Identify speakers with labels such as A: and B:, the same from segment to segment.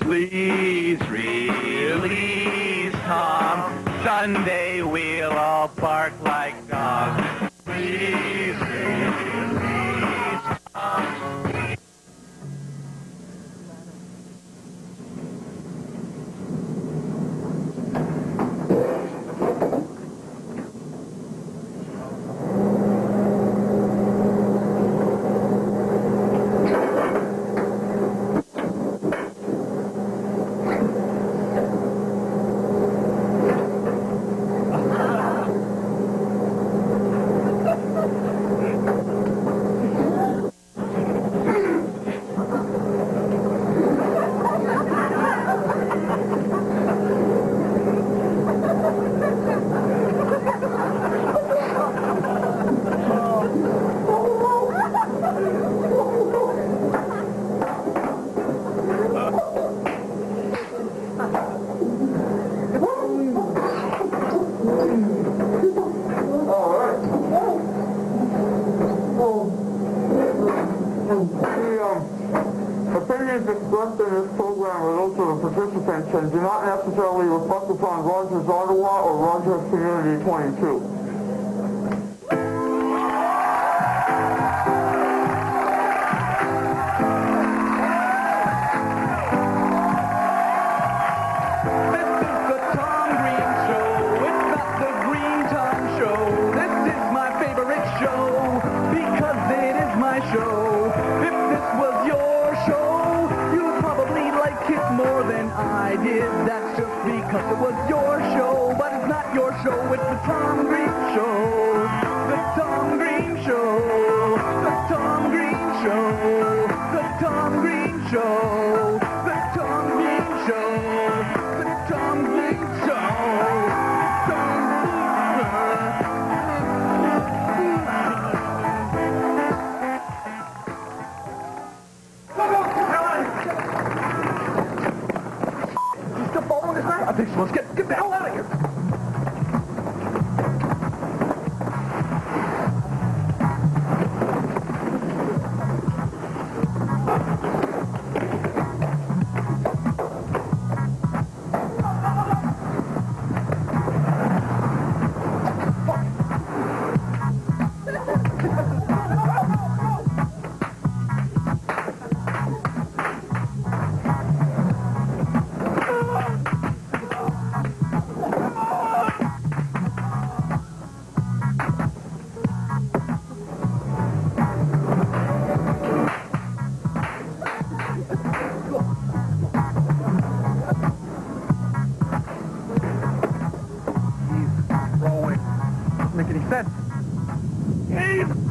A: Please release Tom. Sunday we'll all bark like dogs. Please release Tom.
B: Opinions expressed in this program are those of the participants and do not necessarily reflect upon Rogers, Ottawa or Rogers Community 22.
A: That's just because it was your show, but it's not your show, it's the Tom Green Show. The Tom Green Show. The Tom Green Show. The Tom Green Show. The Tom Green Show. The Tom Green Show.
C: Let's get the hell out of here.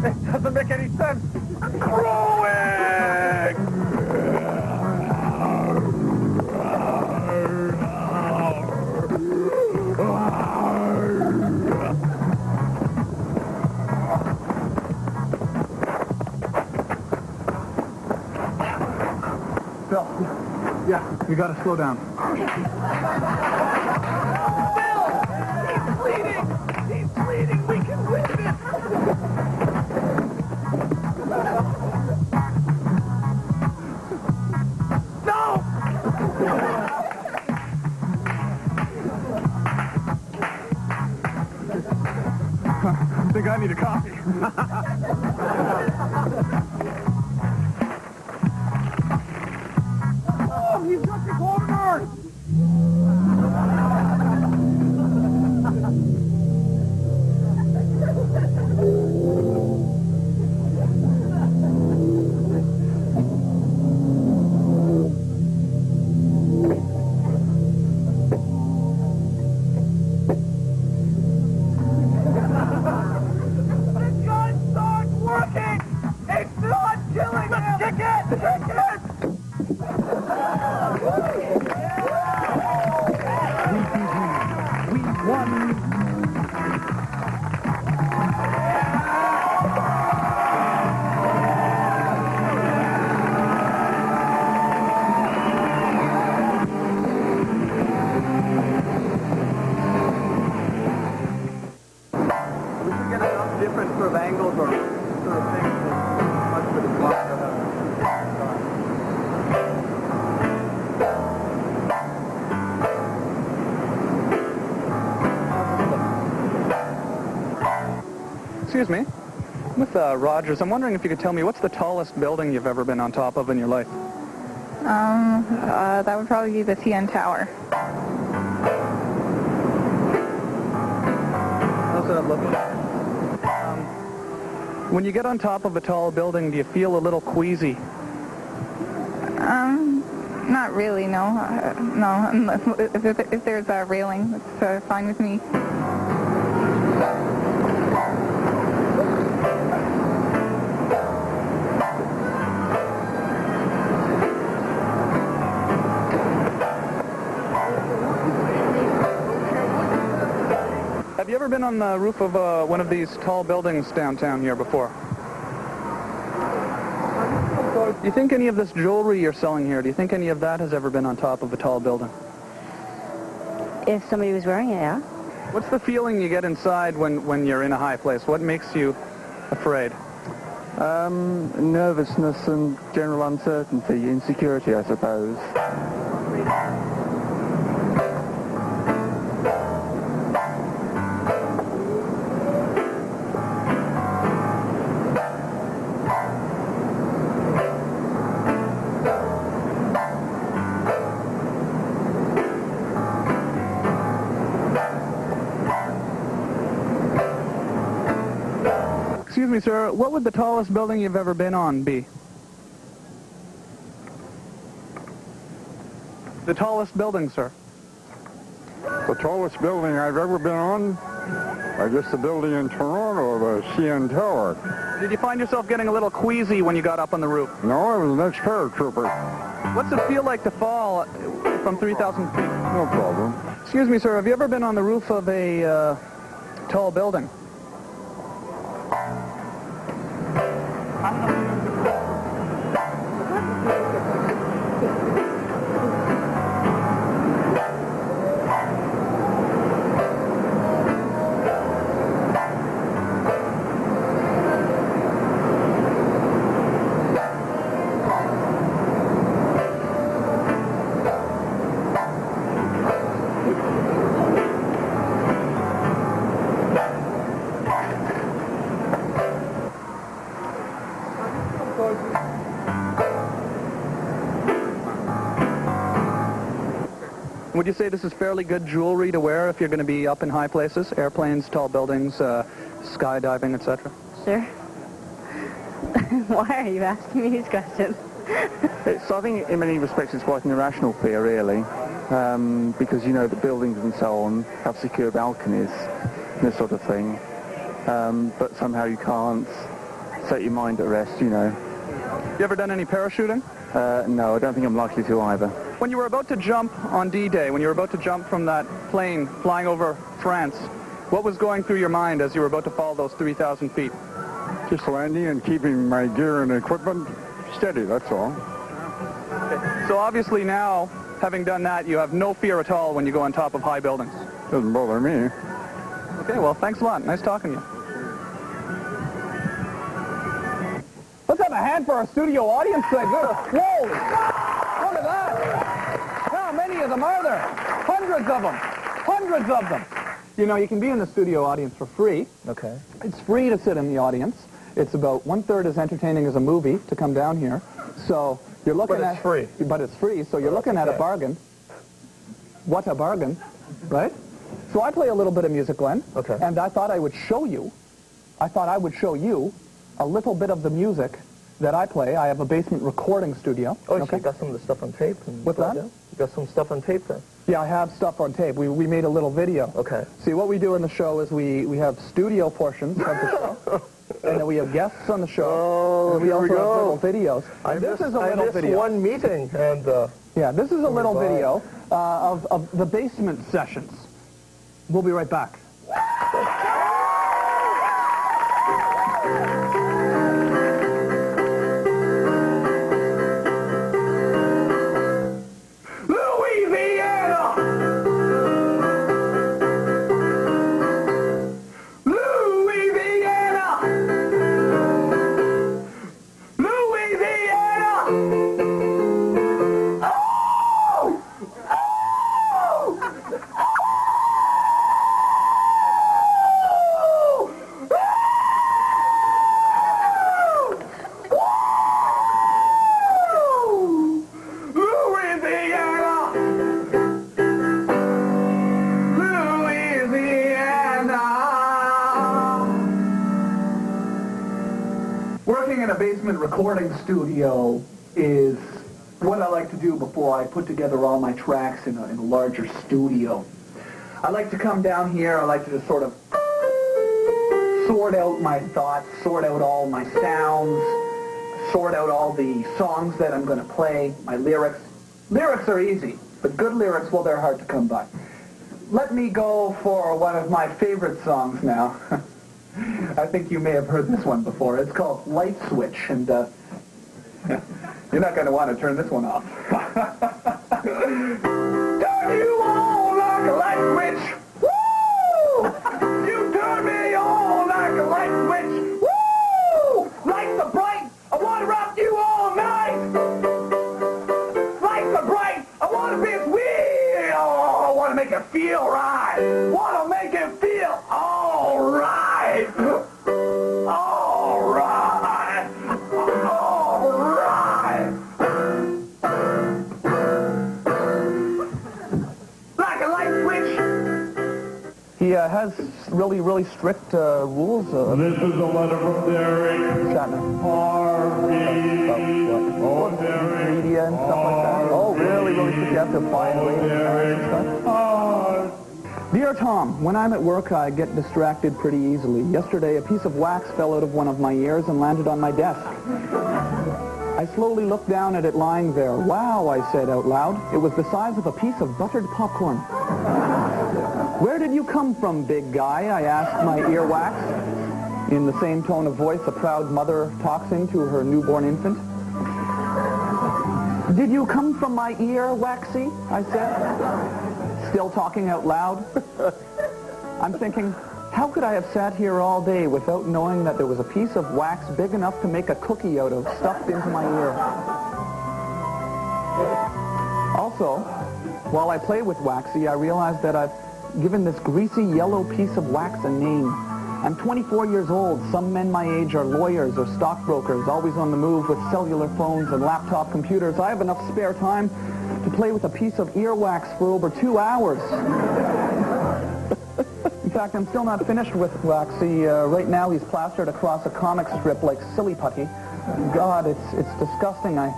C: It doesn't make any sense. I'm growing! Phil, yeah, you gotta slow down. Phil! He's bleeding! He's bleeding! We can win this! No! I think I need a coffee. Oh, he's got the corner! Different sort of angles or sort of things that much for the clock.
A: Excuse me. With Rogers, I'm wondering if you could tell me what's the tallest building you've ever been on top of in your life?
D: That would probably be the CN Tower.
A: How's that look? When you get on top of a tall building, do you feel a little queasy?
D: Not really, no. No, if there's a railing, it's fine with me.
A: Have you ever been on the roof of one of these tall buildings downtown here before? Do you think any of this jewelry you're selling here, do you think any of that has ever been on top of a tall building?
E: If somebody was wearing it, yeah.
A: What's the feeling you get inside when you're in a high place? What makes you afraid?
B: Nervousness and general uncertainty, insecurity, I suppose.
A: Excuse me, sir, what would the tallest building you've ever been on be? The tallest building, sir.
B: The tallest building I've ever been on, I guess the building in Toronto, the CN Tower.
A: Did you find yourself getting a little queasy when you got up on the roof?
B: No, I was the next paratrooper.
A: What's it feel like to fall from 3,000 feet?
B: No problem.
A: Excuse me, sir, have you ever been on the roof of a tall building? Would you say this is fairly good jewelry to wear if you're going to be up in high places, airplanes, tall buildings, skydiving, etc.?
E: Sure. Why are you asking me these questions?
B: So I think in many respects it's quite an irrational fear, really, because you know the buildings and so on have secure balconies and this sort of thing, but somehow you can't set your mind at rest, you know.
A: You ever done any parachuting?
B: No, I don't think I'm likely to either.
A: When you were about to jump on D-Day, when you were about to jump from that plane flying over France, what was going through your mind as you were about to fall those 3,000 feet?
B: Just landing and keeping my gear and equipment steady, that's all.
A: Okay. So obviously now, having done that, you have no fear at all when you go on top of high buildings.
B: Doesn't bother me.
A: Okay, well, thanks a lot. Nice talking to you. Let's have a hand for our studio audience today. Whoa! Look at that! How many of them are there? Hundreds of them! Hundreds of them! You know, you can be in the studio audience for free.
F: Okay.
A: It's free to sit in the audience. It's about 1/3 as entertaining as a movie to come down here. So you're looking
F: But it's free.
A: But it's free, so you're looking at a bargain. What a bargain, right? So I play a little bit of music, Glenn.
F: Okay.
A: And I thought I would show you a little bit of the music that I play. I have a basement recording studio.
F: Oh, so you got some of the stuff on tape?
A: What's that?
F: You got some stuff on tape then?
A: Yeah, I have stuff on tape. We made a little video.
F: Okay.
A: See, what we do in the show is we have studio portions of the show, and then we have guests on the show.
F: Oh,
A: and we
F: here
A: also
F: we go.
A: have little videos.
F: I
A: This is a
F: missed
A: little video.
F: one meeting, and
A: Yeah, this is a little
F: bye.
A: video of the basement sessions. We'll be right back. basement recording studio is what I like to do before I put together all my tracks in a larger studio. I like to come down here, I like to just sort of sort out my thoughts, sort out all my sounds, sort out all the songs that I'm going to play, my lyrics. Lyrics are easy, but good lyrics, well, they're hard to come by. Let me go for one of my favorite songs now. I think you may have heard this one before. It's called Light Switch, and you're not going to want to turn this one off. Turn you on like a light switch. Woo! You turn me on like a light switch. Woo! Lights are bright. I want to rock you all night. Lights are bright. I want to be sweet. Oh, I want to make it feel right. Want to make it feel all right. All right. All right. Like a light switch. He has really strict rules.
G: This is a letter from Derek. Harvey.
A: Media and stuff like that. Oh, really strict. You have to apply and wait and stuff. Dear Tom, when I'm at work, I get distracted pretty easily. Yesterday, a piece of wax fell out of one of my ears and landed on my desk. I slowly looked down at it lying there. Wow, I said out loud. It was the size of a piece of buttered popcorn. Where did you come from, big guy? I asked my earwax. In the same tone of voice a proud mother talks into her newborn infant. Did you come from my ear, Waxy? I said, still talking out loud. I'm thinking, how could I have sat here all day without knowing that there was a piece of wax big enough to make a cookie out of stuffed into my ear? Also, while I play with Waxy, I realized that I've given this greasy yellow piece of wax a name. I'm 24 years old. Some men my age are lawyers or stockbrokers, always on the move with cellular phones and laptop computers. I have enough spare time to play with a piece of earwax for over 2 hours. In fact, I'm still not finished with Waxy. Right now he's plastered across a comic strip like Silly Putty. God, it's disgusting. I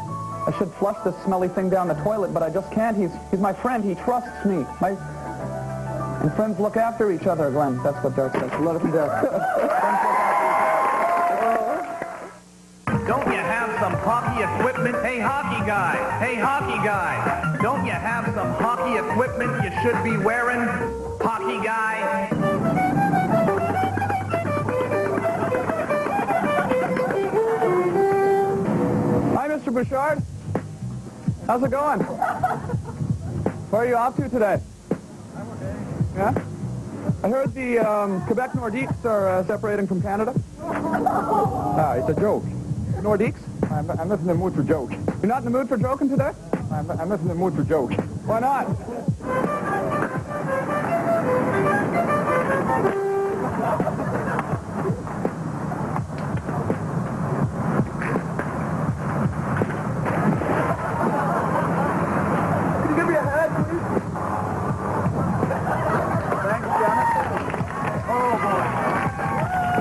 A: should flush this smelly thing down the toilet, but I just can't. He's my friend. He trusts me. And friends look after each other, Glenn. That's what Dirk says. Let it be Dirk.
H: Don't you have some hockey equipment? Hey, hockey guy. Hey, hockey guy. Don't you have some hockey equipment you should be wearing? Hockey guy.
A: Hi, Mr. Bouchard. How's it going? Where are you off to today? Yeah? I heard the Quebec Nordiques are separating from Canada.
B: It's a joke.
A: Nordiques?
B: I'm not in the mood for joke.
A: You're not in the mood for joking today?
B: I'm not in the mood for joke.
A: Why not? Can you give me a hand, please? Thanks, Janet. Oh, boy.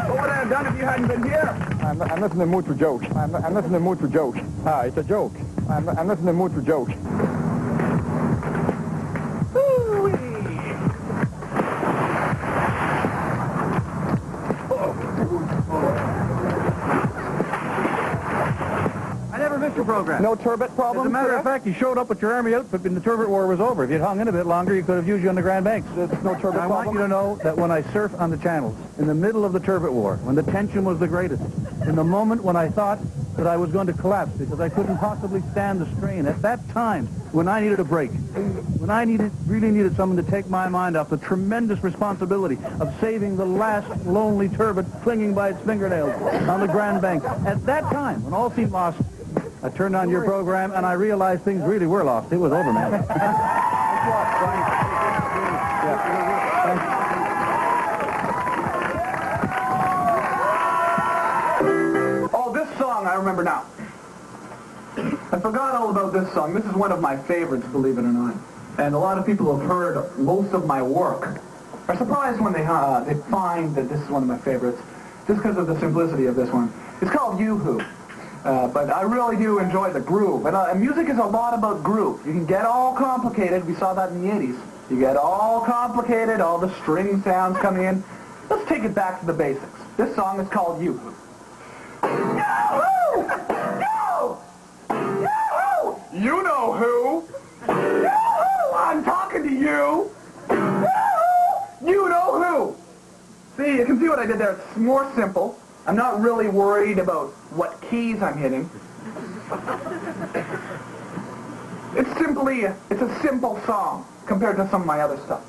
A: What would I have done if you hadn't been here?
B: I'm not in the mood for joke. I'm not in the mood for joke. It's a joke. I'm not in the mood for joke.
H: I never missed your program.
A: No turbot problem?
H: As a matter of fact, you showed up with your army outfit and the turbot war was over. If you'd hung in a bit longer, you could have used you on the Grand Banks.
A: There's no turbot
H: I
A: problem?
H: want you to know that when I surf on the channels, in the middle of the turbot war, when the tension was the greatest, in the moment when I thought that I was going to collapse because I couldn't possibly stand the strain, at that time, when I needed a break, when I really needed someone to take my mind off the tremendous responsibility of saving the last lonely turbot clinging by its fingernails on the Grand Banks, at that time, when all seemed lost, I turned on your program and I realized things really were lost. It was over, man.
A: Oh, this song I remember now. I forgot all about this song. This is one of my favorites, believe it or not. And a lot of people have heard most of my work. Are surprised when they find that this is one of my favorites, just because of the simplicity of this one. It's called Yoo-Hoo. But I really do enjoy the groove. And music is a lot about groove. You can get all complicated. We saw that in the 80s. You get all complicated, all the string sounds coming in. Let's take it back to the basics. This song is called Yoo-Hoo. Yoo-hoo! Yoo! Yoo-hoo! You know who? Yoo-hoo! I'm talking to you! Yoo-hoo! You know who? See, you can see what I did there. It's more simple. I'm not really worried about what keys I'm hitting. It's a simple song compared to some of my other stuff.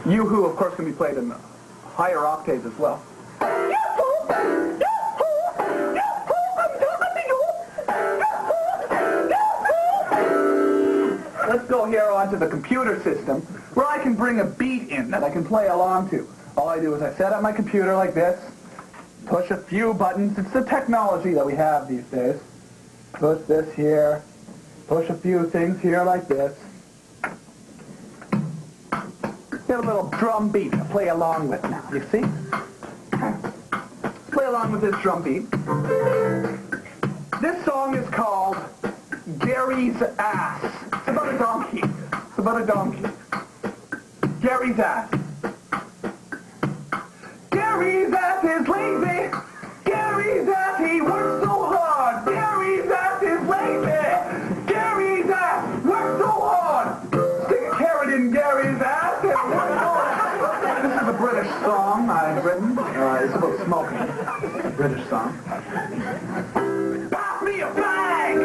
A: Yoo-hoo, of course, can be played in higher octaves as well. Let's go here onto the computer system where I can bring a beat in that I can play along to. All I do is I set up my computer like this, push a few buttons. It's the technology that we have these days. Push this here, push a few things here like this. Get a little drum beat to play along with now, you see? Play along with this drum beat. This song is called Gary's Ass. It's about a donkey. It's about a donkey. Gary's ass. Gary's ass is lazy. Gary's ass, he works so hard. Gary's ass is lazy. Gary's ass works so hard. Stick a carrot in Gary's ass and work so hard. This is a British song I've written. It's about smoking. It's a British song. Pass me a fag!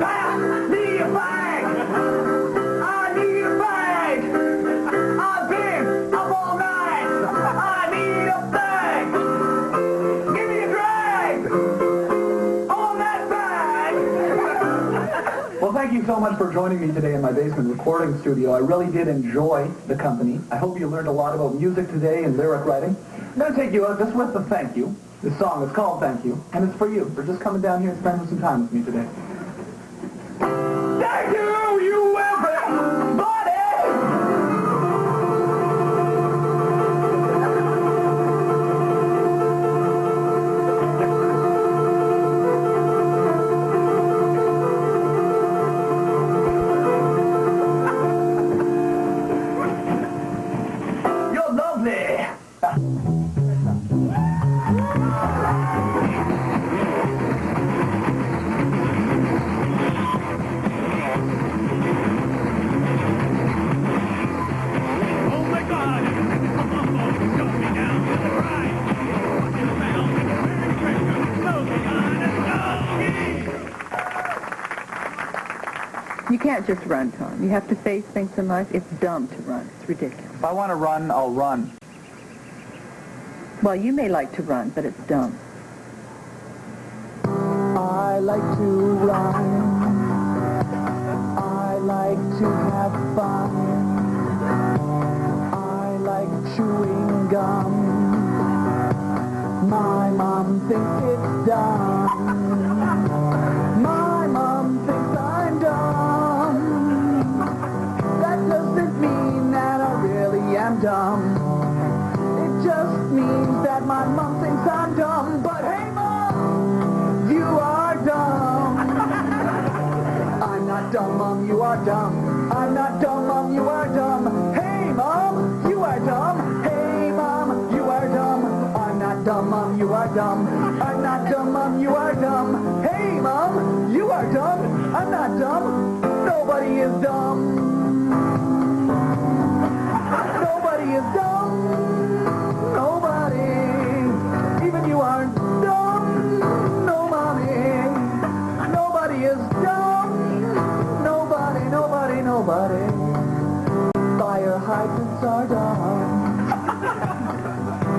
A: Pass me a fag! I need a fag! I've been up all night! I need a fag! Give me a drag! On that fag! Well, thank you so much for joining me today in my basement recording studio. I really did enjoy the company. I hope you learned a lot about music today and lyric writing. I'm going to take you out just with the thank you. This song is called Thank You, and it's for you, for just coming down here and spending some time with me today. Thank you, you everybody! You're lovely!
I: You can't just run, Tom. You have to face things in life. It's dumb to run. It's ridiculous.
A: If I want to run, I'll run.
I: Well, you may like to run, but it's dumb.
A: I like to run. I like to have fun. I like chewing gum. My mom thinks it's dumb. My mom thinks I'm dumb. That doesn't mean that I really am dumb. It just means that my mom thinks I'm dumb. But hey, Mom, you are dumb. I'm not dumb, Mom, you are dumb. I'm not dumb, Mom, you are dumb. Hey, Mom, you are dumb. Hey, Mom, you are dumb. I'm not dumb, Mom, you are dumb. I'm not dumb, Mom, you are dumb. Hey, Mom, you are dumb. I'm not dumb. Nobody is dumb. Nobody is dumb. Nobody. Even you aren't dumb. No, Mommy. Nobody is dumb. Nobody, nobody, nobody. Fire hydrants are dumb.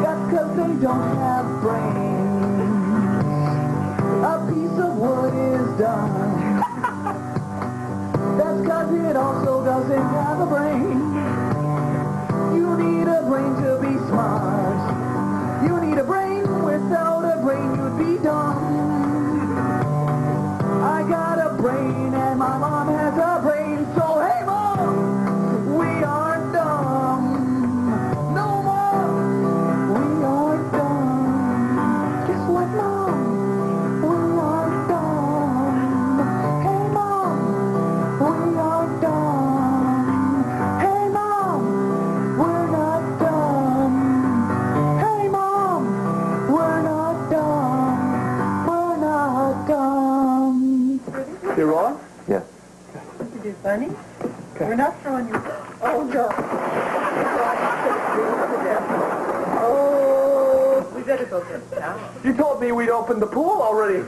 A: That's 'cause they don't have brains. A piece of wood is dumb. That's 'cause it also doesn't have a brain. You need a brain to be smart. You need a brain. Without a brain, you'd be dumb. I got a brain and my mom has a brain. So hey, Mom, we aren't dumb. No, Mom, we aren't dumb. Just
F: Okay, Ross?
B: Yeah.
I: What you do, Bunny? Okay. We're not throwing you. Oh, no. Oh, we better go get down.
F: You told me we'd open the pool already.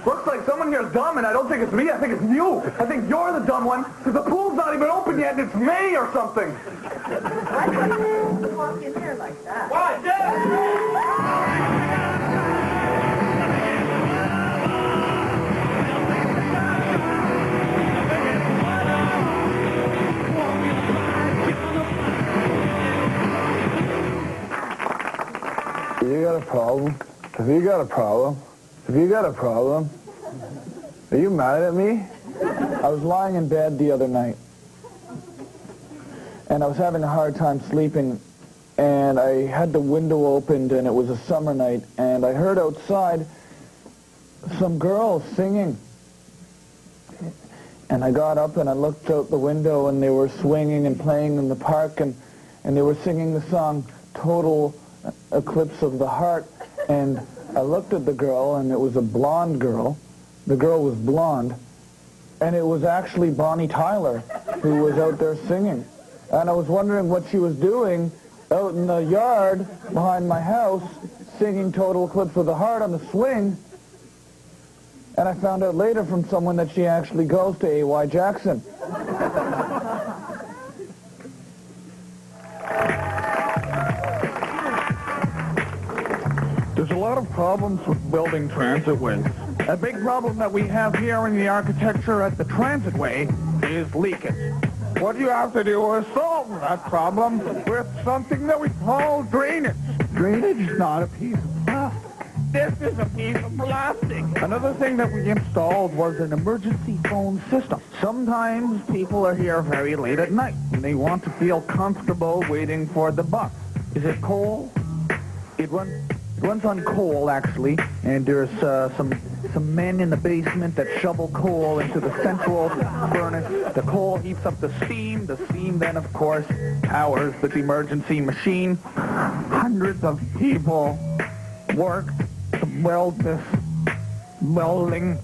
F: Looks like someone here's dumb, and I don't think it's me. I think it's you. I think you're the dumb one, because the pool's not even open yet, and it's May or something.
I: Why do you walk in there like that?
F: What? Yeah.
J: You got a problem? Have you got a problem? Have you got a problem? Are you mad at me? I was lying in bed the other night, and I was having a hard time sleeping, and I had the window opened, and it was a summer night, and I heard outside some girls singing. And I got up and I looked out the window, and they were swinging and playing in the park, and they were singing the song Total Eclipse of the Heart. And I looked at the girl, and it was a blonde girl. The girl was blonde, and it was actually Bonnie Tyler who was out there singing. And I was wondering what she was doing out in the yard behind my house singing Total Eclipse of the Heart on the swing. And I found out later from someone that she actually goes to A.Y. Jackson.
H: There's a lot of problems with building transitways. A big problem that we have here in the architecture at the transitway is leakage. What you have to do is solve that problem with something that we call drainage. Drainage is not a piece of plastic. This is a piece of plastic. Another thing that we installed was an emergency phone system. Sometimes people are here very late at night and they want to feel comfortable waiting for the bus. Is it coal? It runs on coal, actually, and there's some men in the basement that shovel coal into the central furnace. The coal heats up the steam. The steam then, of course, powers the emergency machine. Hundreds of people work to weld this welding,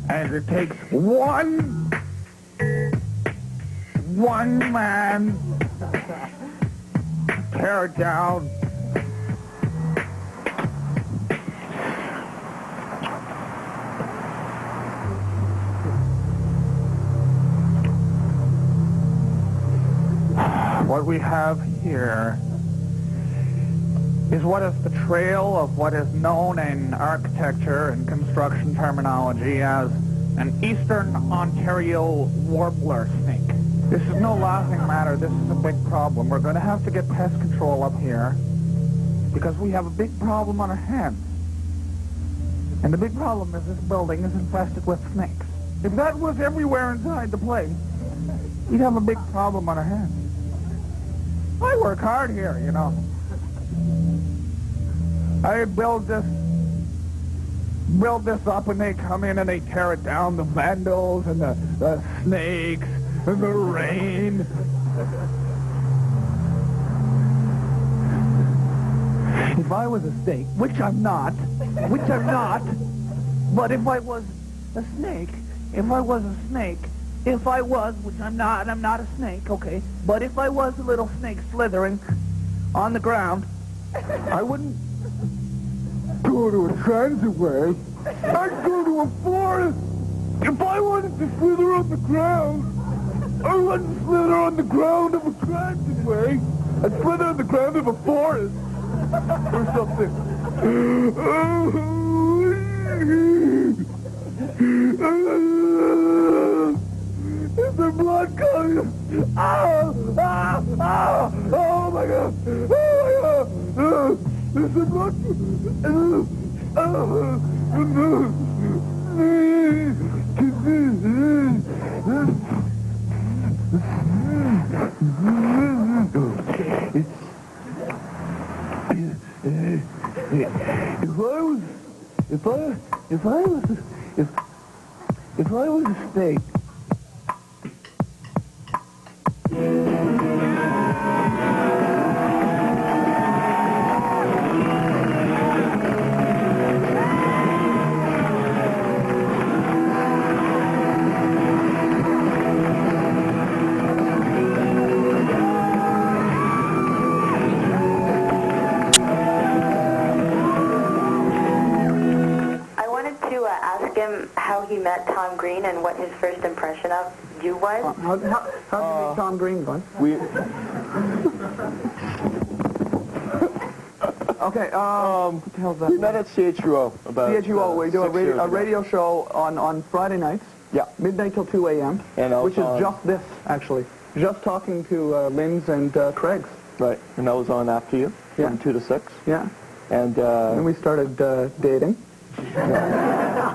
H: and it takes one man to tear it down. What we have here is what is the trail of what is known in architecture and construction terminology as an Eastern Ontario warbler snake. This is no laughing matter. This is a big problem. We're going to have to get pest control up here because we have a big problem on our hands. And the big problem is this building is infested with snakes. If that was everywhere inside the place, we'd have a big problem on our hands. I work hard here, you know. I build this up, and they come in and they tear it down, the vandals and the snakes and the rain. If I was a snake, which I'm not, but if I was a snake, which I'm not a snake, okay, but if I was a little snake slithering on the ground, I wouldn't go to a transitway. I'd go to a forest. If I wanted to slither on the ground, I wouldn't slither on the ground of a transitway. I'd slither on the ground of a forest or something. Is there blood coming? Oh my God! Oh my God! Is there blood? If I was a snake.
K: him how he met Tom Green and what his first impression of you was?
F: How did you meet Tom Green, bud? Okay, what the hell's that?
L: Met at CHUO about
F: CHUO, we do a radio show on Friday nights.
L: Yeah.
F: Midnight till 2 a.m.
L: Which
F: is just this, actually. Just talking to Lynn's and Craig's.
L: Right, and I was on after you, from 2 to 6.
F: Yeah.
L: And
F: then we started dating.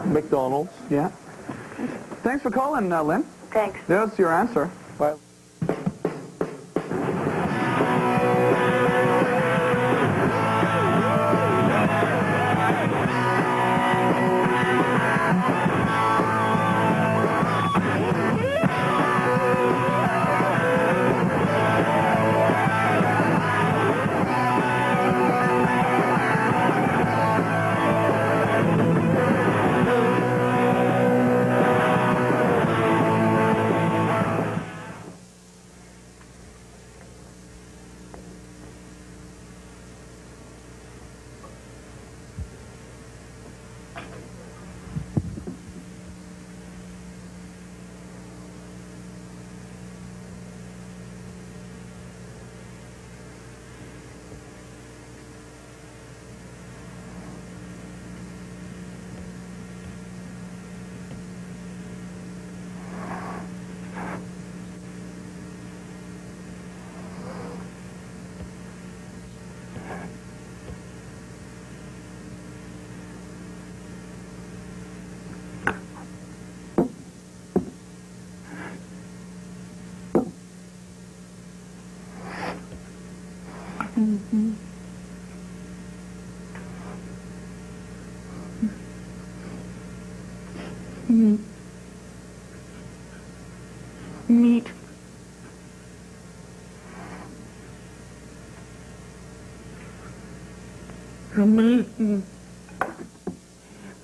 L: McDonald's.
F: Yeah. Thanks for calling, Lynn.
K: Thanks.
F: There's your answer.
L: Bye.
F: Meat.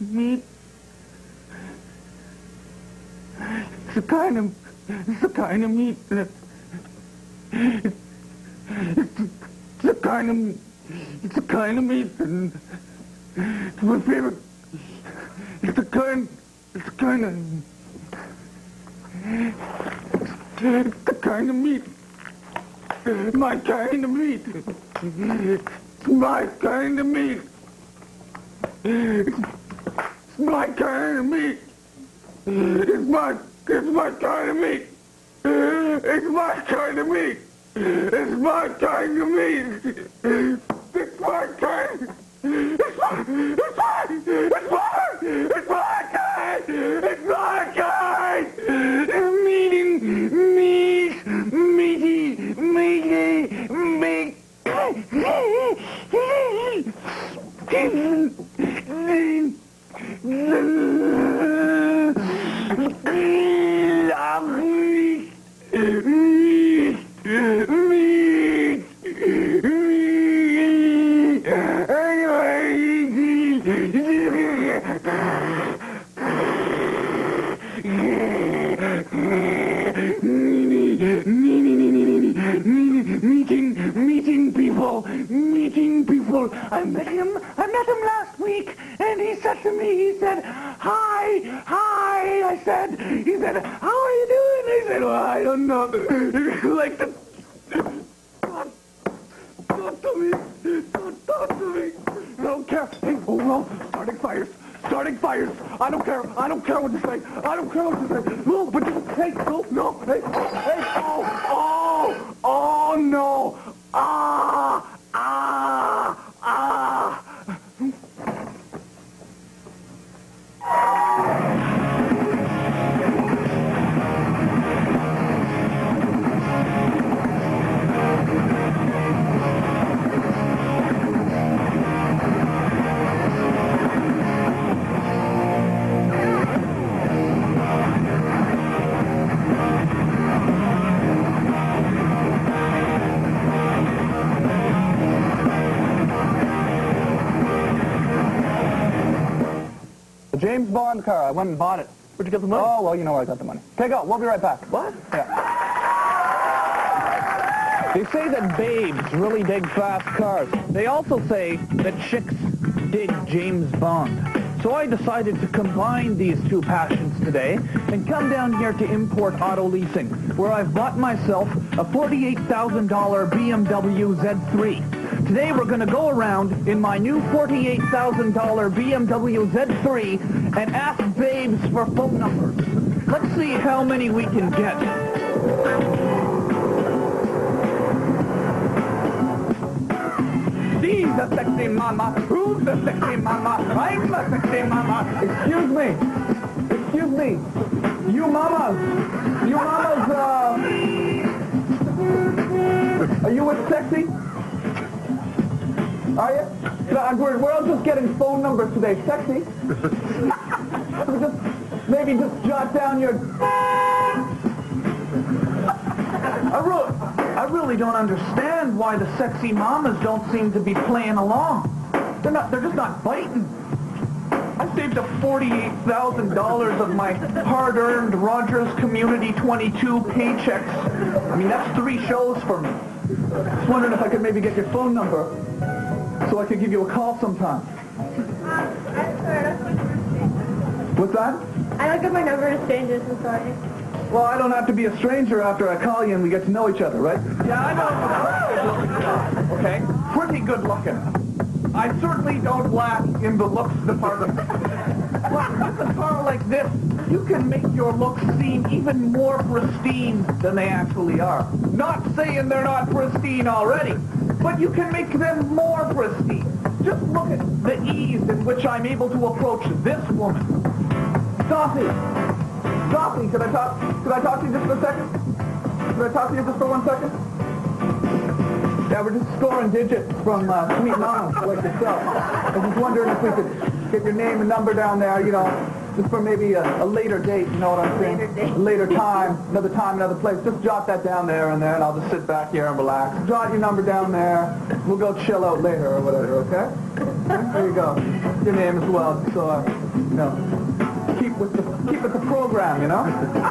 F: Meat. It's the kind of meat that it's the kind of meat that it's my favorite. It's the kind of meat. My kind of meat. It's my kind of meat. It's my kind of meat. It's my kind of meat. It's my kind of meat. It's my kind of meat. It's my kind. It's my kind. It's my kind. Meeting people. I met him last week, and he said to me, he said, hi. He said, how are you doing? I said, well, I don't know. Like the... Talk to me. I don't care. Hey, oh no, starting fires. I don't care what you say. No, but just, hey, no, hey, oh, no. James Bond car. I went and bought it. Where'd you get the money? Oh, well, you know where I got the money. Okay, go. We'll be right back. What? Yeah. They say that babes really dig fast cars. They also say that chicks dig James Bond.
H: So I decided to combine these two passions today and come down here to Import Auto Leasing, where I've bought myself a $48,000 BMW Z3. Today we're going to go around in my new $48,000 BMW Z3 and ask babes for phone numbers. Let's see how many we can get. She's a sexy mama. Who's the sexy mama? I'm a sexy mama. Excuse me. Excuse me. You mamas. Are you with sexy? Are you? No, we're all just getting phone numbers today. Sexy. Maybe just jot down your... I really don't understand why the sexy mamas don't seem to be playing along. They're just not biting. I saved up $48,000 of my hard-earned Rogers Community 22 paychecks. I mean, that's 3 shows for me. Just wondering if I could maybe get your phone number so I could give you a call sometime. What's that?
M: I don't give my number to strangers, I'm sorry.
H: Well, I don't have to be a stranger after I call you and we get to know each other, right? Yeah, I know. Okay, pretty good looking. I certainly don't lack in the looks department. But with a car like this, you can make your looks seem even more pristine than they actually are. Not saying they're not pristine already, but you can make them more pristine. Just look at the ease in which I'm able to approach this woman. Sophie, could I talk to you just for a second? Could I talk to you just for 1 second? Yeah, we're just scoring digits from sweet mamas like yourself. I was just wondering if we could get your name and number down there, you know, just for maybe a later date, you know what I'm saying? A later time, another place. Just jot that down there and then I'll just sit back here and relax. Jot your number down there. We'll go chill out later or whatever, okay? There you go. Your name as well, so, you know. Keep with the program, you know?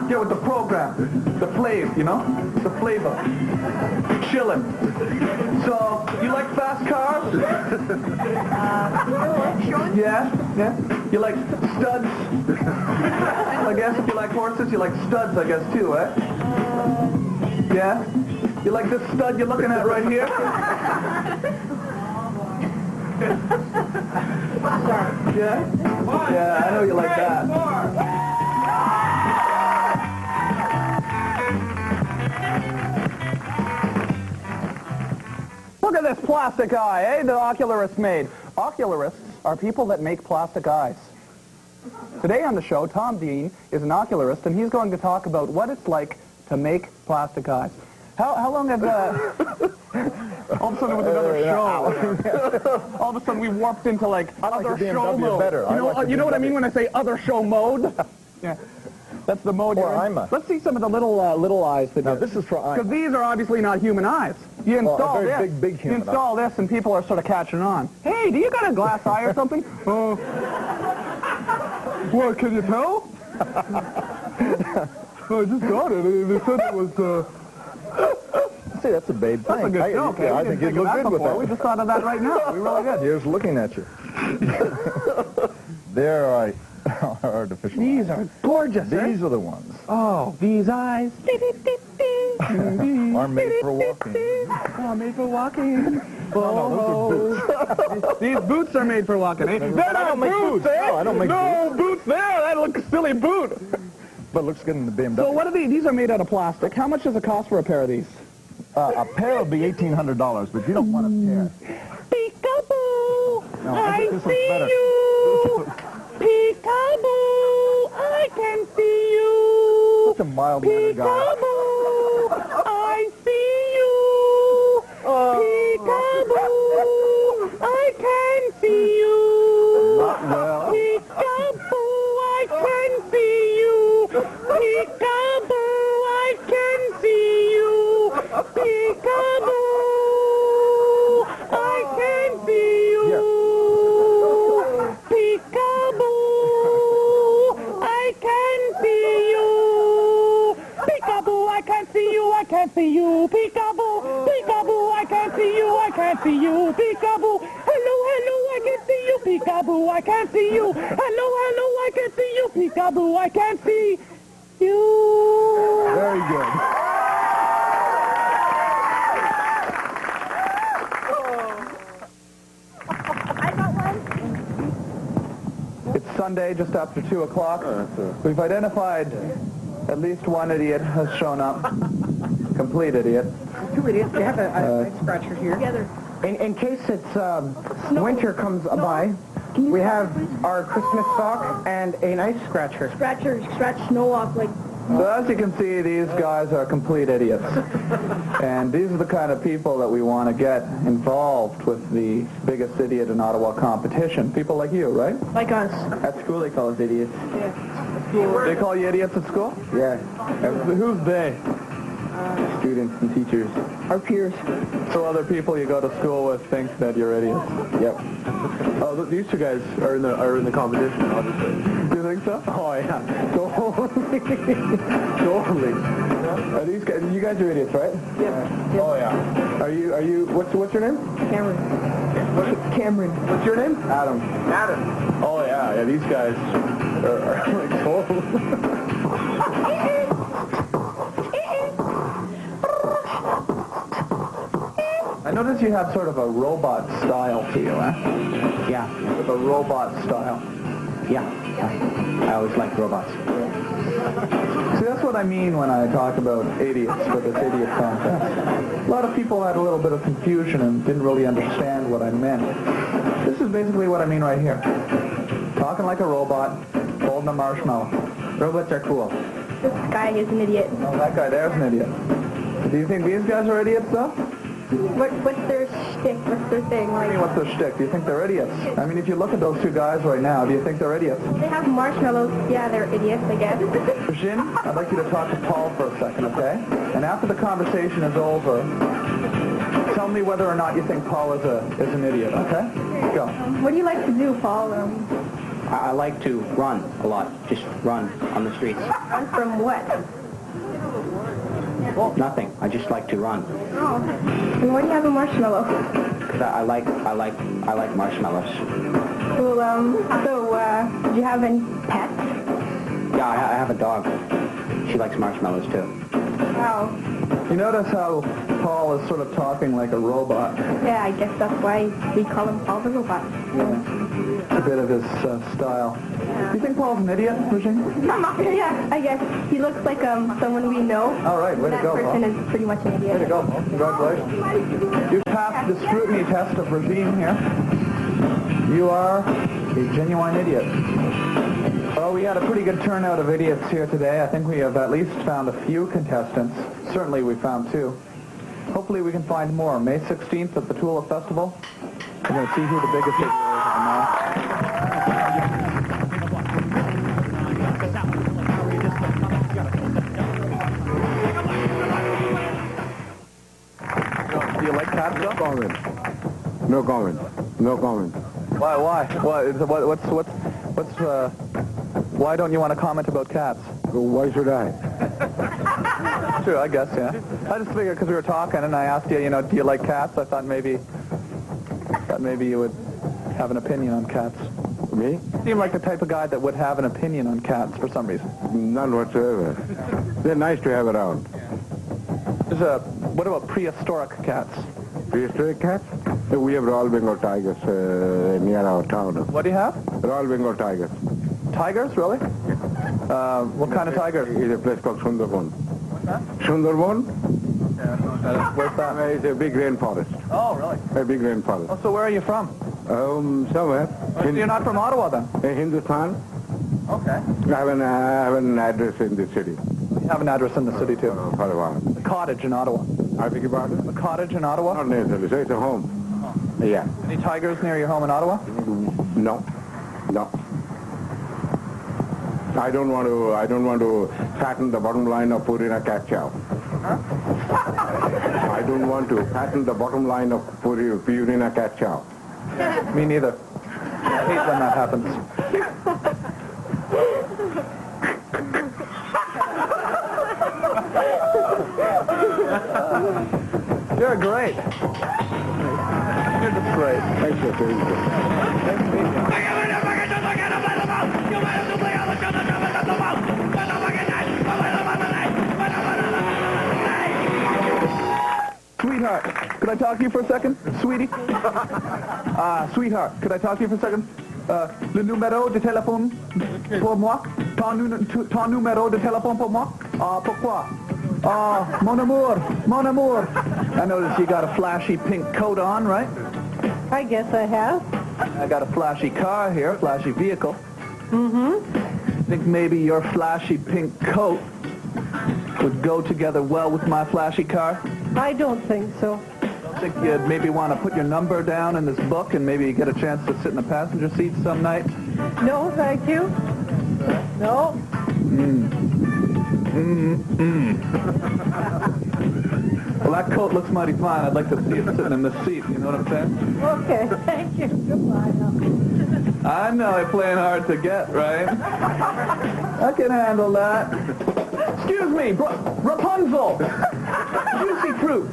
H: Get with the program. The flavor, you know? The flavor. Chillin'. So, you like fast cars? Yeah? You like studs? I guess if you like horses, you like studs, I guess, too, eh? Yeah? You like this stud you're looking at right here? Yeah? Yeah, I know you like that. Look at this plastic eye, eh? The ocularists made. Ocularists are people that make plastic eyes. Today on the show, Tom Dean is an ocularist, and he's going to talk about what it's like to make plastic eyes. How long have all of a sudden it was another show. All of a sudden we warped into like other show mode. You know what I mean when I say other show mode? Yeah. That's the mode you're in. Let's see some of the little eyes. Now this is for eyes. Because these are obviously not human eyes. You install this. Big human. You install this and people are sort of catching on. Hey, do you got a glass eye or something? What, can you tell? I just got it. They said it was...
N: See, that's a babe thing.
H: That's a good joke.
N: I think you'd look good with that.
H: We just thought of that right now. We really good.
N: Here's looking at you. There are artificial
H: These
N: eyes.
H: are gorgeous.
N: These are the ones.
H: Oh, these eyes.
N: Are made for walking.
H: Oh, made for walking.
N: No, those are boots.
H: These boots are made for walking. Eh? They're not boots.
N: No, I don't make
H: boots. No, boots there. That looks silly boot.
N: But it looks good in the BMW.
H: So what are these? These are made out of plastic. How much does it cost for a pair of these?
N: A pair would be $1,800, but you don't want a pair.
H: Peekaboo!
N: No, I think this looks better.
H: You! Peekaboo! I can see you!
N: Such a mild-mannered guy.
H: Peekaboo! I see you! Peekaboo! I can see you!
N: Not well.
H: Peekaboo! I can see you! Peekaboo! I can see you! Peekaboo! I can see you! Peekaboo! I can see you! Peekaboo! I can see you! I can see you! Peekaboo! Peekaboo! I can see you! I can see you! Peekaboo! Hello, hello! I can see you!
C: you, peekaboo, I can't see you. Hello, I can't see you, peekaboo, I can't see you.
N: Very good.
B: It's Sunday, just after 2 o'clock. We've identified at least one idiot has shown up. Complete idiot.
I: Two idiots. You have a scratcher here. Together.
O: In case it's winter comes by, we have our Christmas sock and an ice scratcher.
M: Scratch snow off like...
B: So as you can see, these guys are complete idiots. And these are the kind of people that we want to get involved with the biggest idiot in Ottawa competition. People like you, right?
M: Like us.
O: At school they call us idiots.
M: Yeah.
B: They call you idiots at school?
O: Yeah.
B: Who's they?
O: Students and teachers.
I: Our peers.
B: So other people you go to school with think that you're idiots?
O: Yep.
L: Oh, these two guys are in the competition, obviously.
B: Do you think so?
O: Oh yeah. Totally.
B: Are these guys? You guys are idiots, right?
I: Yeah.
B: Oh yeah. Are you? What's your name?
I: Cameron. Cameron.
B: What's your name?
O: Adam.
B: Adam. Oh yeah. These guys are like total. I notice you have sort of a robot style to you, eh?
O: Yeah.
B: Sort of a robot style.
O: Yeah. I always liked robots.
B: See, that's what I mean when I talk about idiots for this idiot contest. A lot of people had a little bit of confusion and didn't really understand what I meant. This is basically what I mean right here. Talking like a robot, holding a marshmallow. Robots are cool.
M: This guy is an idiot.
B: Oh, that guy there's an idiot. Do you think these guys are idiots, though?
M: What's their shtick? What's their thing?
B: I mean, what's their shtick? Do you think they're idiots? I mean, if you look at those two guys right now, do you think they're idiots?
M: They have marshmallows. Yeah, they're idiots, I guess.
B: Virgin, I'd like you to talk to Paul for a second, okay? And after the conversation is over, tell me whether or not you think Paul is an idiot, okay? Go.
M: What do you like to do, Paul?
O: I like to run a lot. Just run on the streets.
M: Run from what?
O: Nothing. I just like to run.
M: Oh. And why do you have a marshmallow?
O: Because I like marshmallows.
M: Well, do you have any pets?
O: Yeah, I have a dog. She likes marshmallows too.
M: Wow.
B: You notice how Paul is sort of talking like a robot.
M: Yeah, I guess that's why we call him Paul the Robot.
B: Yeah. It's a bit of his style. Do you think Paul's an idiot, Virginia?
M: Yeah, I guess. He looks like someone we know.
B: All right, way to go, Paul.
M: That person is pretty much an idiot.
B: Way to go, Paul. Congratulations. You passed the scrutiny test of regime here. You are a genuine idiot. Well, we had a pretty good turnout of idiots here today. I think we have at least found a few contestants. Certainly we found two. Hopefully we can find more. May 16th at the Tulip Festival. We're going to see who the biggest idiot is. Do you like cats?
N: No comment. No comment. No comment.
B: Why? Why don't you want to comment about cats?
N: Why should I?
B: Sure, I guess, yeah. I just figured because we were talking and I asked you, do you like cats? I thought maybe you would have an opinion on cats.
N: Me?
B: You seem like the type of guy that would have an opinion on cats for some reason.
N: None whatsoever. They're nice to have around.
B: What about prehistoric cats?
N: Prehistoric cats? We have Royal Bengal tigers near our town.
B: What do you have?
N: Royal Bengal tigers.
B: Tigers, really? What kind of tiger?
N: It's a place called Sundarban.
B: What's that?
N: Sundarban?
B: Yeah, I don't know what that is. Where's that?
N: It's a big rainforest.
B: Oh, really?
N: A big rainforest.
B: Oh, so where are you from?
N: Somewhere.
B: Oh, so you're not from Ottawa, then?
N: Hindustan.
B: Okay.
N: I have an address in the city.
B: You have an address in the city, too?
N: For a while.
B: A cottage in Ottawa.
N: I beg your pardon?
B: A cottage in Ottawa?
N: Not necessarily. So it's a home. Oh. Yeah.
B: Any tigers near your home in Ottawa?
N: No. I don't want to fatten the bottom line of putting a cat chow.
B: Huh?
N: I don't want to fatten the bottom line of putting a cat chow.
B: Me neither. I hate when that happens. You're great. You're just great.
N: Thank you.
B: Sweetheart, could I talk to you for a second? Sweetie? Sweetheart, could I talk to you for a second? Le numéro de téléphone pour moi? Ton numéro de téléphone pour moi? Pourquoi? Mon amour, mon amour. I notice you got a flashy pink coat on, right?
M: I guess I have.
B: I got a flashy car here, flashy vehicle.
M: Mm-hmm.
B: Think maybe your flashy pink coat would go together well with my flashy car?
M: I don't think so.
B: I think you'd maybe want to put your number down in this book and maybe get a chance to sit in the passenger seat some night?
M: No, thank you. No.
B: Well, that coat looks mighty fine. I'd like to see it sitting in the seat. You know what I'm saying?
M: Okay, thank you. Goodbye now.
B: I know, I'm playing hard to get, right? I can handle that. Excuse me, Rapunzel! Juicy fruit!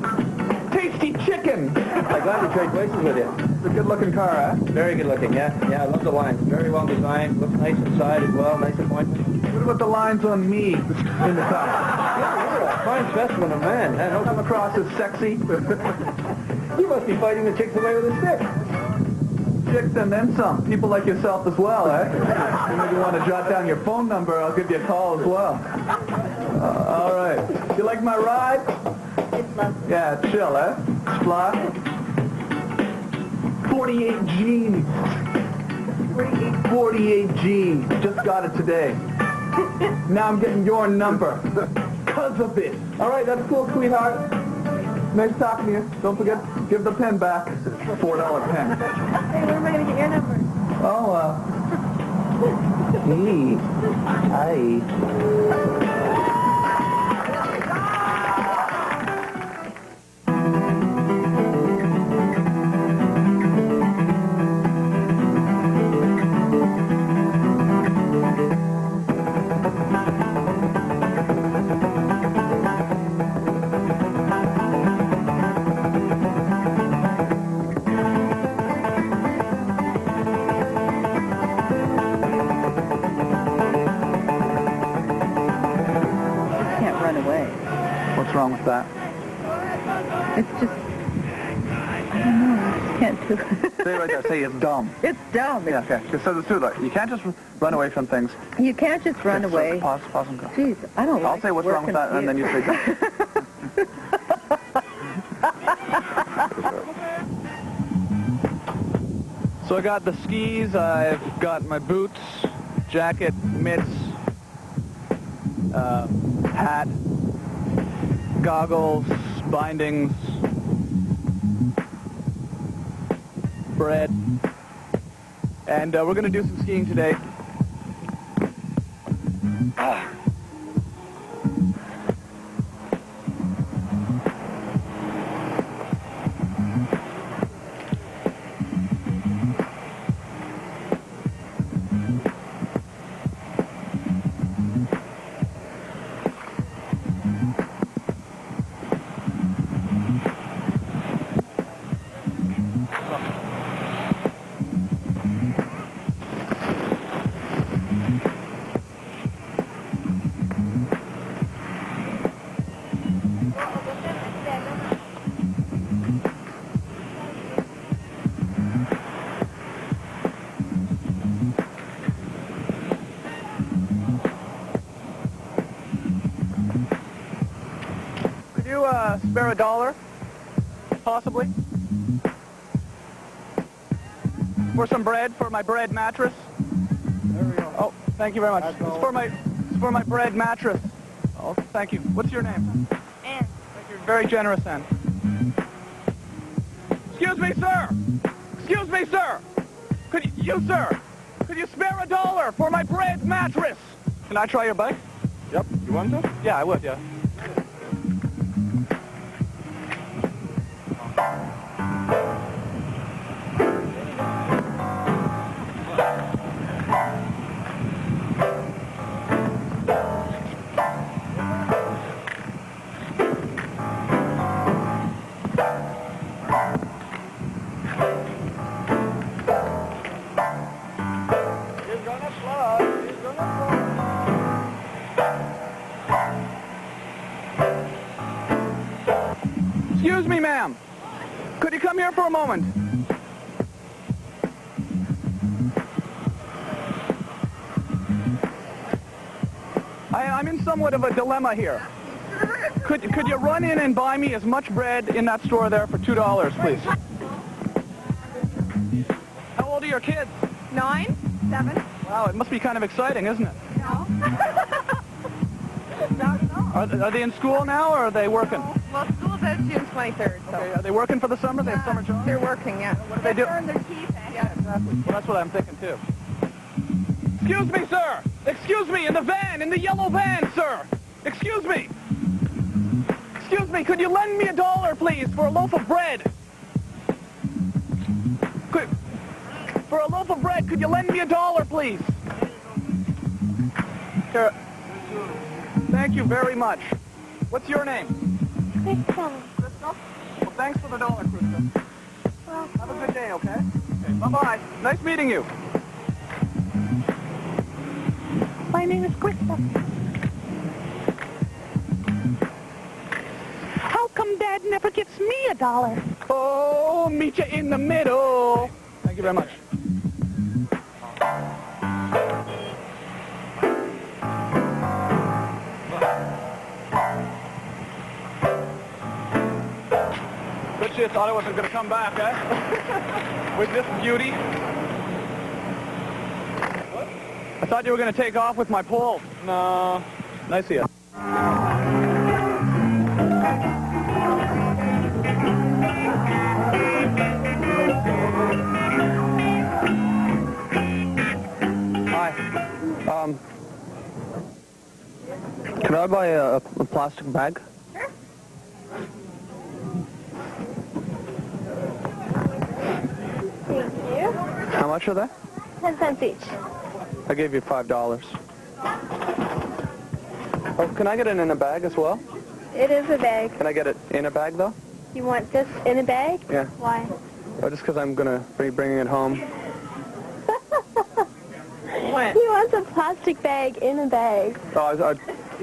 B: Tasty chicken!
P: I'm glad to trade places with you.
B: It's a good-looking car, huh?
P: Very good looking, yeah. Yeah, I love the lines. Very well designed. Looks nice inside as well. Nice appointment.
B: What about the lines on me in the car?
P: Yeah, you're a fine specimen of man. I
B: Come across as sexy.
P: You must be fighting the chicks away with a stick.
B: Chicks and then some. People like yourself as well, eh? You maybe want to jot down your phone number. I'll give you a call as well. All right. You like my ride?
M: It's lovely.
B: Yeah, chill, eh? Fly. 48 G's. 48 G's. Just got it today. Now I'm getting your number. Because of it. All right, that's cool, sweetheart. Nice talking to you. Don't forget, give the pen back. It's a $4 pen.
M: Hey, where am I going to get your number?
B: Oh, hey. Hi. What's wrong with that?
I: It's just, I don't know, I just can't do it.
B: Say it right there. Say it's dumb.
I: It's dumb.
B: Yeah, okay. So let's do it. You can't just run away from things.
I: You can't just run
B: Okay,
I: away.
B: So pause and go.
I: Jeez, I don't
B: I'll
I: like
B: say what's wrong with that, and then you say dumb. So I got the skis, I've got my boots, jacket, mitts, hat, goggles, bindings, bread, and we're going to do some skiing today. Spare $1, possibly, for some bread, for my bread mattress. There we go. Oh, thank you very much. It's for my bread mattress. Oh, thank you. What's your name?
M: Ann.
B: Thank you. Very generous, Ann. Excuse me, sir. Excuse me, sir. Could you spare $1 for my bread mattress? Can I try your bike?
L: Yep. You want to?
B: Yeah, I would. Yeah.
A: Excuse me, ma'am. Could you come here for a moment? I'm in somewhat of a dilemma here. Could you run in and buy me as much bread in that store there for $2, please? How old are your kids?
M: 9, 7.
A: Wow, it must be kind of exciting, isn't it?
M: No.
A: Are they in school now, or are they working?
M: Well, school's out June 23rd, so.
A: Okay, are they working for the summer? They have summer jobs?
M: They're working, yeah.
A: What do they do?
M: Earn their keep, eh?
A: Yeah, exactly. Well, that's what I'm thinking, too. Excuse me, sir! Excuse me, in the van, in the yellow van, sir! Excuse me! Excuse me, could you lend me $1, please, for a loaf of bread? For a loaf of bread, could you lend me $1, please? Here. Thank you very much. What's your name?
M: Crystal.
A: Crystal? Well, thanks for the $1, Crystal. Well, have a good day, okay? Okay, bye-bye. Nice meeting you.
C: My name is Crystal. How come Dad never gives me $1?
A: Oh, meet you in the middle. Thank you very much. Good shit, thought I wasn't going to come back, eh? With this beauty. What? I thought you were going to take off with my pole. No. Nice of you. Hi. Can I buy a plastic bag?
M: Sure. Thank you.
A: How much are they?
M: 10 cents each.
A: I gave you $5. Oh, can I get it in a bag as well?
M: It is a bag.
A: Can I get it in a bag, though?
M: You want this in a bag?
A: Yeah.
M: Why?
A: Oh, just because I'm going to be bringing it home.
M: What? He wants a plastic bag in a bag.
A: Oh,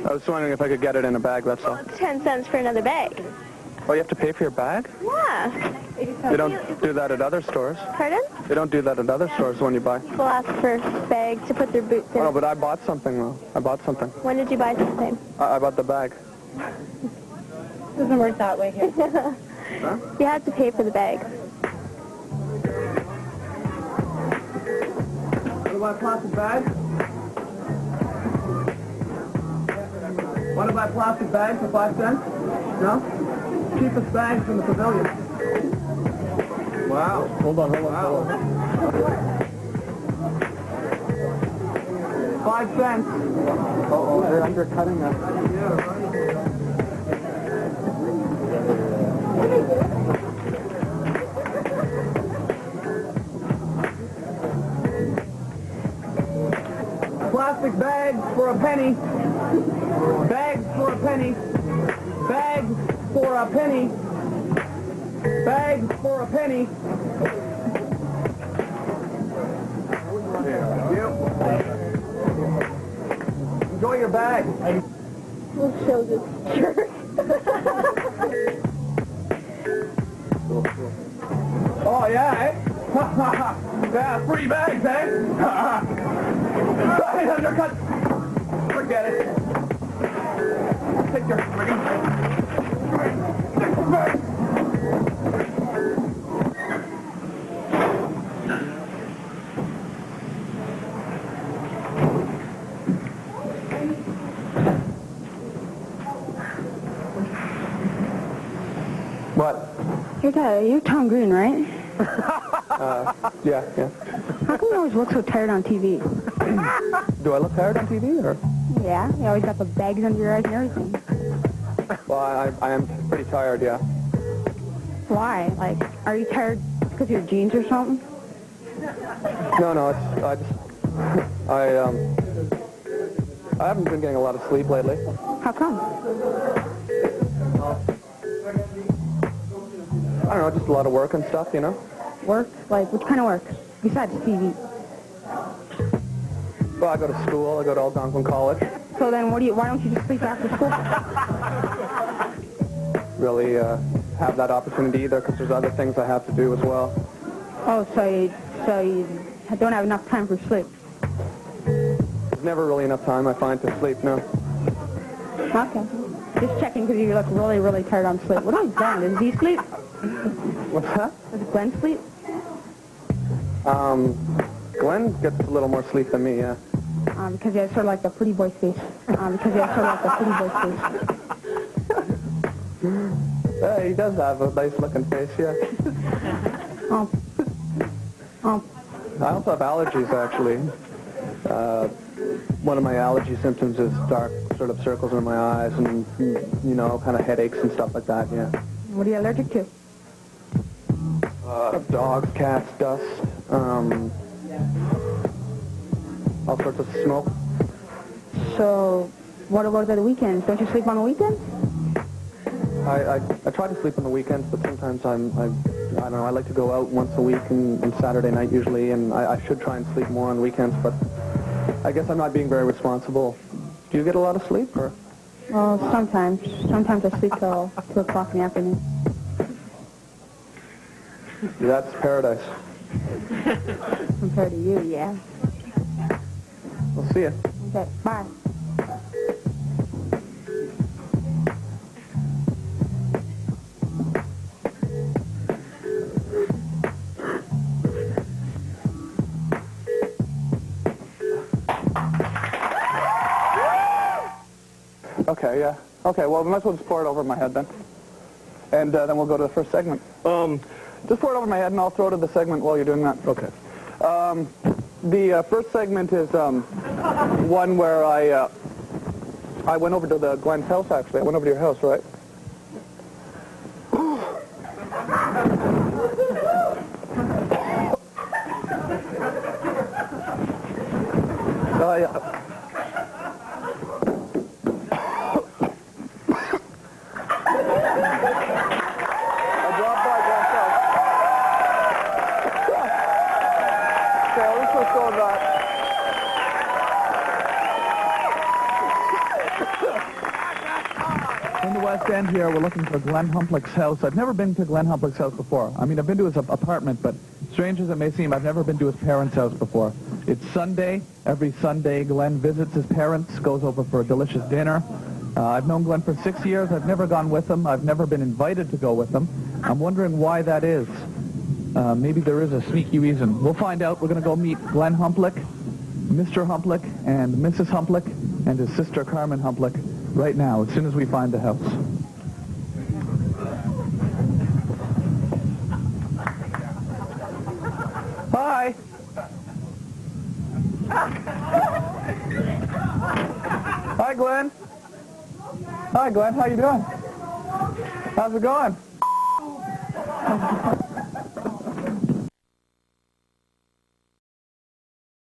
A: I was wondering if I could get it in a bag, that's all.
M: It's 10 cents for another bag.
A: Oh, you have to pay for your bag?
M: Yeah.
A: They don't do that at other stores.
M: Pardon?
A: They don't do that at other stores when you buy.
M: People ask for bags to put their boots in.
A: Oh, but I bought something, though. I bought something.
M: When did you buy something?
A: I bought the bag.
M: Doesn't work that way here.
A: Huh?
M: You have to pay for the bag.
A: What about a plastic bag? Want to buy plastic bags for 5 cents? No? Cheapest bags in the pavilion. Wow. Hold on. 5 cents. Uh-oh, they're undercutting us. Plastic bags for a penny. Bags for a penny. Bags for a penny. Bags for a penny. Enjoy your bag.
M: We'll show this shirt.
A: Oh, yeah, eh? Yeah, free bags, eh? Sorry, undercut. Forget it. Take your free. Take the bag. What?
E: You're Tom Green, right?
A: Yeah.
E: How come you always look so tired on TV?
A: Do I look tired on TV, or?
E: Yeah, you always got the bags under your eyes and everything.
A: Well, I am pretty tired, yeah.
E: Why? Like, are you tired because of your jeans or something?
A: No, I haven't been getting a lot of sleep lately.
E: How come?
A: I don't know, just a lot of work and stuff, you know?
E: Work? Like, what kind of work? Besides TV.
L: Well, I go to school. I go to Algonquin College.
E: So then why don't you just sleep after school?
L: Really have that opportunity either because there's other things I have to do as well.
E: Oh, so you don't have enough time for sleep.
L: There's never really enough time, I find, to sleep, no.
E: Okay. Just checking because you look really, really tired on sleep. What about Glenn? Does he sleep?
L: What's that?
E: Does Glenn sleep?
L: Glenn gets a little more sleep than me, yeah.
E: Because he has sort of like the pretty boy face.
L: Yeah, he does have a nice-looking face, yeah. I also have allergies, actually. One of my allergy symptoms is dark sort of circles in my eyes and, you know, kind of headaches and stuff like that, yeah.
E: What are you allergic to?
L: Dogs, cats, dust, all sorts of smoke.
E: So, what about the weekends? Don't you sleep on the weekends?
L: I try to sleep on the weekends, but sometimes I don't know, I like to go out once a week and Saturday night usually, and I should try and sleep more on weekends, but I guess I'm not being very responsible. Do you get a lot of sleep, or?
E: Well, sometimes. Sometimes I sleep till 2 o'clock in the afternoon.
L: That's paradise.
E: Compared to you, yeah.
L: We'll see you.
E: Okay, bye.
H: Okay, yeah. Okay, well, we might as well just pour it over my head then. And then we'll go to the first segment. Just pour it over my head and I'll throw to the segment while you're doing that. Okay. The first segment is one where I went over to the Glenn's house, actually. I went over to your house, right? Yeah. In the West End here, we're looking for Glenn Humplick's house. I've never been to Glenn Humplick's house before. I mean, I've been to his apartment, but strange as it may seem, I've never been to his parents' house before. It's Sunday. Every Sunday, Glenn visits his parents, goes over for a delicious dinner. I've known Glenn for 6 years. I've never gone with him. I've never been invited to go with him. I'm wondering why that is. Maybe there is a sneaky reason. We'll find out. We're going to go meet Glenn Humplick, Mr. Humplick, and Mrs. Humplick, and his sister Carmen Humplick right now, as soon as we find the house. Hi. Hi, Glenn. Hi, Glenn. How you doing? How's it going?